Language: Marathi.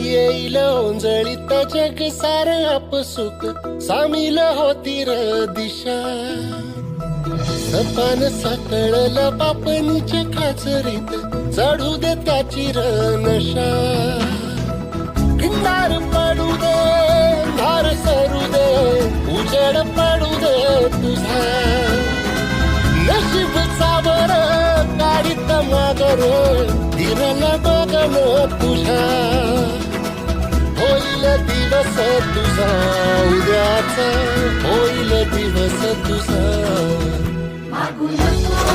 येईल ओंजळीत जग सार आपसुक सामील होती र दिशा. सपान साकळलं पापणीच्या खाचरीत चढू दे त्याची र नशा. भिंगार पडू दे धार सरू दे उजेड पडू दे तुझा. नशीब सावर गाडीत मागर दिरल बघन तुझ्या. होईल दिवस तुझा उद्याचा होईल दिवस तुझा. मागू नको